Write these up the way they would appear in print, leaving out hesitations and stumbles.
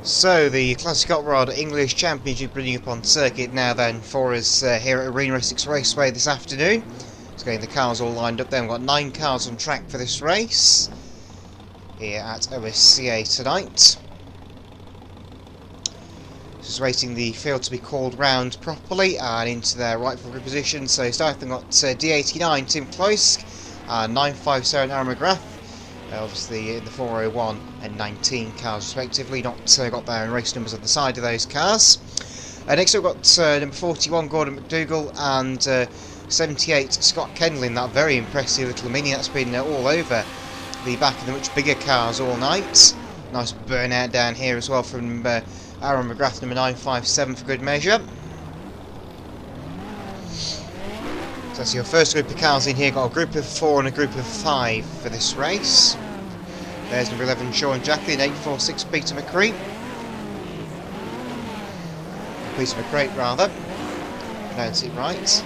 So the Classic Hot Rod English Championship running up on circuit now then for us here at Essex Raceway this afternoon. It's getting the cars all lined up there. We've got 9 cars on track for this race here at OSCA tonight. Just waiting the field to be called round properly and into their rightful position. So starting got D89 Tim Cloysk and 957 Aaron McGrath. Obviously in the 401 and 19 cars respectively, not got their own race numbers on the side of those cars. Next we've got number 41 Gordon McDougall and 78 Scott Kendall in that very impressive little Mini that's been all over the back of the much bigger cars all night. Nice burnout down here as well from Aaron McGrath, number 957 for good measure. So that's your first group of cars in here. Got a group of 4 and a group of 5 for this race. There's number 11 Sean Jacklin, 846 Peter McCree. Peter McCrate rather. Pronounce it right.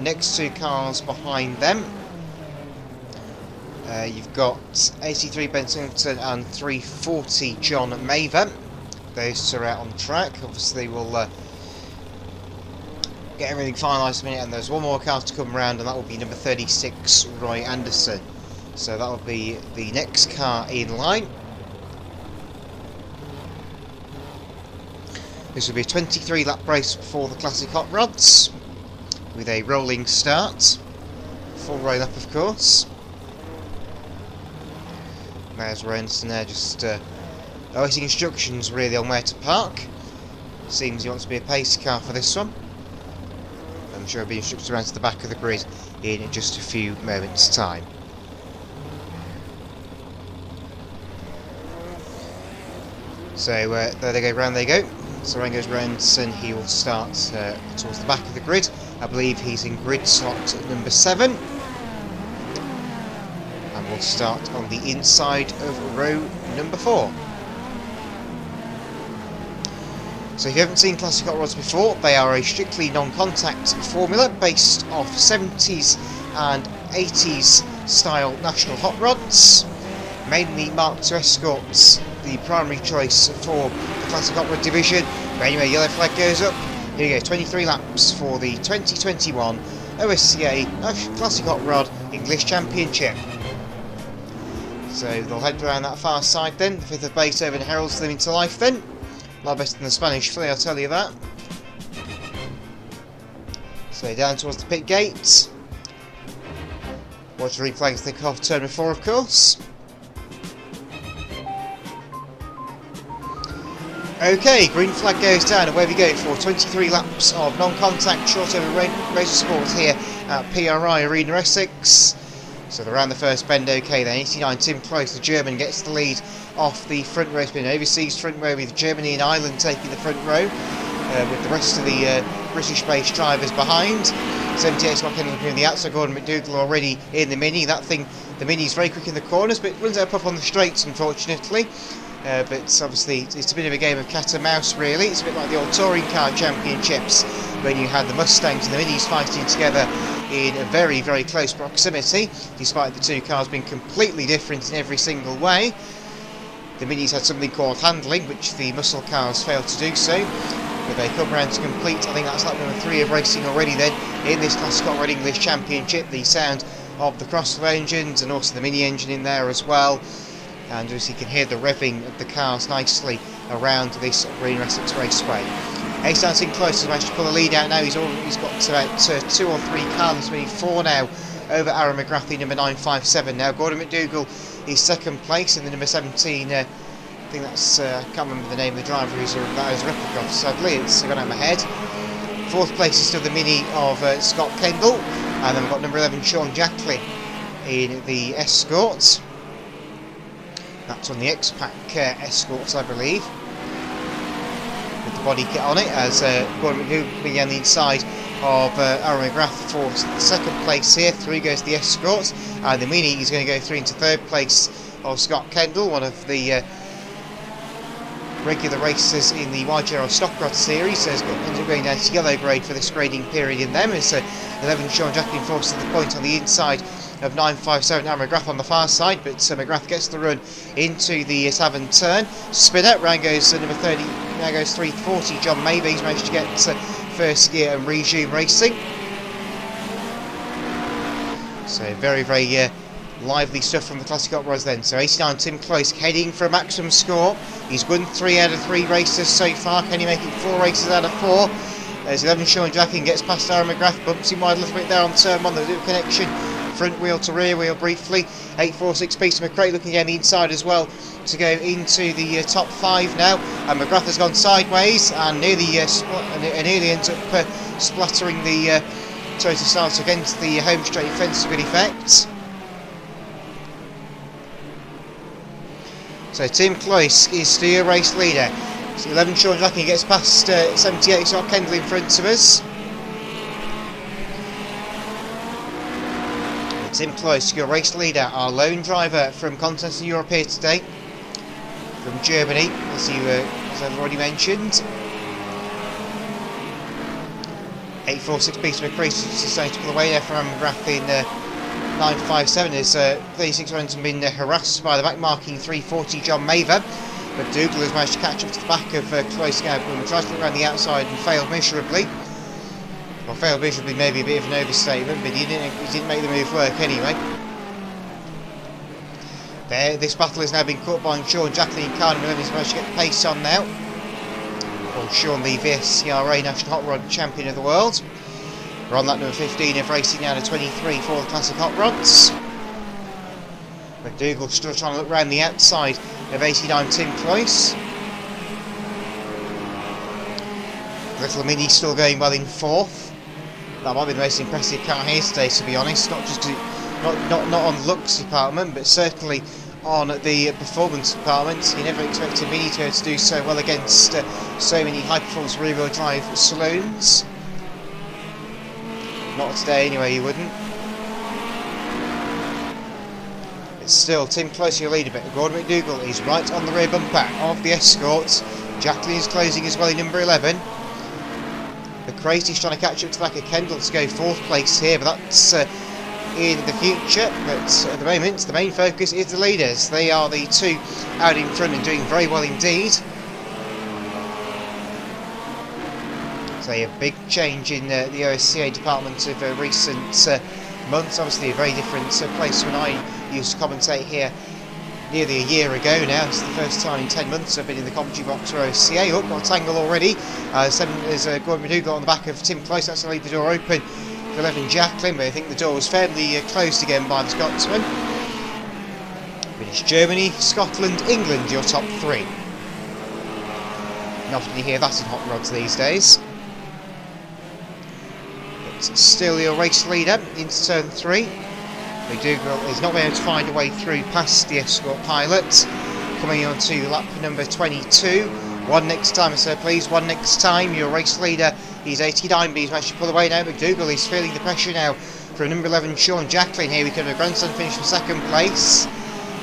Next 2 cars behind them. You've got 83 Ben Singleton and 340 John Maver. Those 2 are out on track. Obviously we'll get everything finalised in a minute, and there's one more car to come round, and that will be number 36 Roy Anderson. So that will be the next car in line. This will be a 23 lap race for the Classic Hot Rods with a rolling start, full roll up of course. There's Roy Anderson there just awaiting instructions really on where to park. Seems he wants to be a pace car for this one. I'm sure he'll be instructed around to the back of the grid in just a few moments' time. So there they go, round they go. So around goes Renson. He will start towards the back of the grid. I believe he's in grid slot number 7. And we'll start on the inside of row number 4. So if you haven't seen Classic Hot Rods before, they are a strictly non-contact formula based off 70s and 80s style national hot rods, mainly marked to escorts, the primary choice for the Classic Hot Rod division. But anyway, yellow flag goes up. Here you go, 23 laps for the 2021 OSCA Classic Hot Rod English Championship. So they'll head around that far side then. The 5th of Beethoven heralds them into life then. A lot better than the Spanish filly, I'll tell you that. So down towards the pit gates. Watch the replay as they come off turn before, of course. Okay, green flag goes down, and where we go for 23 laps of non-contact short over race sport here at PRI Arena Essex. So they're around the first bend okay then. 89 Tim Close, the German, gets the lead off the front row. It's been an overseas front row with Germany and Ireland taking the front row, with the rest of the British-based drivers behind. 78 Scott Kendall in the outside. Gordon McDougall already in the Mini. That thing, the Mini's very quick in the corners, but it runs out up on the straights unfortunately. But obviously it's a bit of a game of cat and mouse really. It's a bit like the old touring car championships when you had the Mustangs and the Minis fighting together in a very, very close proximity, despite the 2 cars being completely different in every single way. The Minis had something called handling, which the muscle cars failed to do so. But they come round to complete, I think that's lap number 3 of racing already then, in this Classic Hot Rod English Championship. The sound of the crossover engines and also the Mini engine in there as well. And as you can hear the revving of the cars nicely around this Arena Essex Raceway. Ace dancing close, has managed to pull the lead out now. He's got about 2 or 3 cars, maybe 4 now, over Aaron McGrath, number 957 now. Gordon McDougall is second place in the number 17. I think that's, I can't remember the name of the driver that is Rippercroft, sadly, it's gone out of my head. 4th place is still the Mini of Scott Kendall, and then we've got number 11 Sean Jacklin in the Escort. That's on the X-Pack Escorts, I believe, with the body kit on it, as Gordon McDougall being on the inside of Aaron McGrath for second place here. Through goes the Escort, and the Mini is going to go through into 3rd place of Scott Kendall, one of the regular racers in the YGR Stock Rod Series. So ends up going down to yellow grade for this grading period in them. It's 11 Sean Jacklin forces the point on the inside of 957 and McGrath on the far side, but McGrath gets the run into the tavern turn. Spinner, round goes number 30, now goes 340, John Maybe. He's managed to get first gear and resume racing. So very, very lively stuff from the Classic Hot Rods then. So 89 Tim Close heading for a maximum score. He's won 3 out of 3 races so far. Can he make it 4 races out of 4? There's 11 Sean Jacklin, gets past Aaron McGrath, bumps him wide a little bit there on turn 1. There's a connection front wheel to rear wheel briefly. 846 Peter McRae looking down the inside as well to go into the top 5 now. And McGrath has gone sideways and nearly ends up splattering the Toyota Start against the home straight fence to good effect. So Tim Cloyce is still your race leader. So 11 Sean Jacklin gets past 78 Scott Kendall in front of us. And Tim Cloyce, your race leader, our lone driver from Continental Europe here today, from Germany, as I've already mentioned. 846 Peter McRae starting to pull away there from McGrath in 957 as 36 runs have been harassed by the back marking 340 John Mather. But Dougal has managed to catch up to the back of Close now, but tries to look around the outside and failed miserably. Well, failed miserably maybe a bit of an overstatement, but he didn't make the move work anyway. There, this battle has now been caught by Sean Jacklin and Carden Williams. He's managed to get the pace on now. Well, Sean, the VSCRA National Hot Rod Champion of the World. We're on that number 15 of racing now to 23 for the Classic Hot Rods. McDougall still trying to look round the outside of 89 Tim Cloyce. Little Mini still going well in 4th. That might be the most impressive car here today, to be honest. Not just not on the looks department, but certainly on the performance department. You never expected Mini to do so well against so many high-performance rear-wheel drive saloons. Not today anyway, you wouldn't. But still, Tim Close your leader, but Gordon McDougall is right on the rear bumper of the Escort. Jacklin is closing as well in number 11. The Crazy's trying to catch up to the back of Kendall to go 4th place here, but that's in the future. But at the moment, the main focus is the leaders. They are the 2 out in front and doing very well indeed. So a big change in the OSCA department of recent months. Obviously a very different place when I used to commentate here nearly a year ago now. It's the first time in 10 months I've been in the commentary box for OSCA. Oh, got a tangle already. There's Gordon McDougall on the back of Tim Close. That's to leave the door open for 11 Jacklin, but I think the door was firmly closed again by the Scotsman. British, Germany, Scotland, England, your top 3. And often you hear that in hot rods these days. Still your race leader into turn 3. McDougall is not able to find a way through past the Escort pilot. Coming on to lap number 22. One next time, sir, please. One next time. Your race leader, he's 89, but he's managed to pull away now. McDougall is feeling the pressure now from number 11, Sean Jacklin. Here we come to a grandstand finish for 2nd place,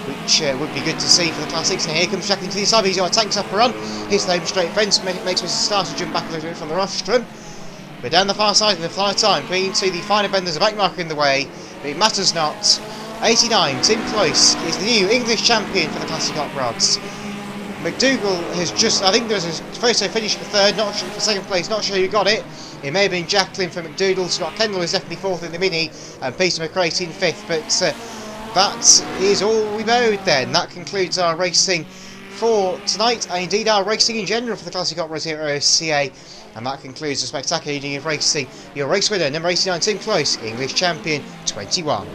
which would be good to see for the Classics. And here comes Jacklin to the inside. He's got a tank stopper on. Hits the home straight fence, makes Mr. Starter jump back a little bit from the rostrum. But down the far side in the fly time, we can see the finer benders, a back marker in the way, but it matters not. 89, Tim Close is the new English champion for the Classic Hot Rods. McDougall has just, I think there was a photo finish for 3rd, not sure for 2nd place, not sure who got it. It may have been Jacklin for McDougall. Scott Kendall is definitely 4th in the Mini, and Peter McRae in 5th, but that is all we've owed then. That concludes our racing for tonight, and indeed our racing in general for the Classic Hot Rods here at OSCA. And that concludes the spectacular evening of racing. Your race winner, number 89, Tim Close, English champion 21.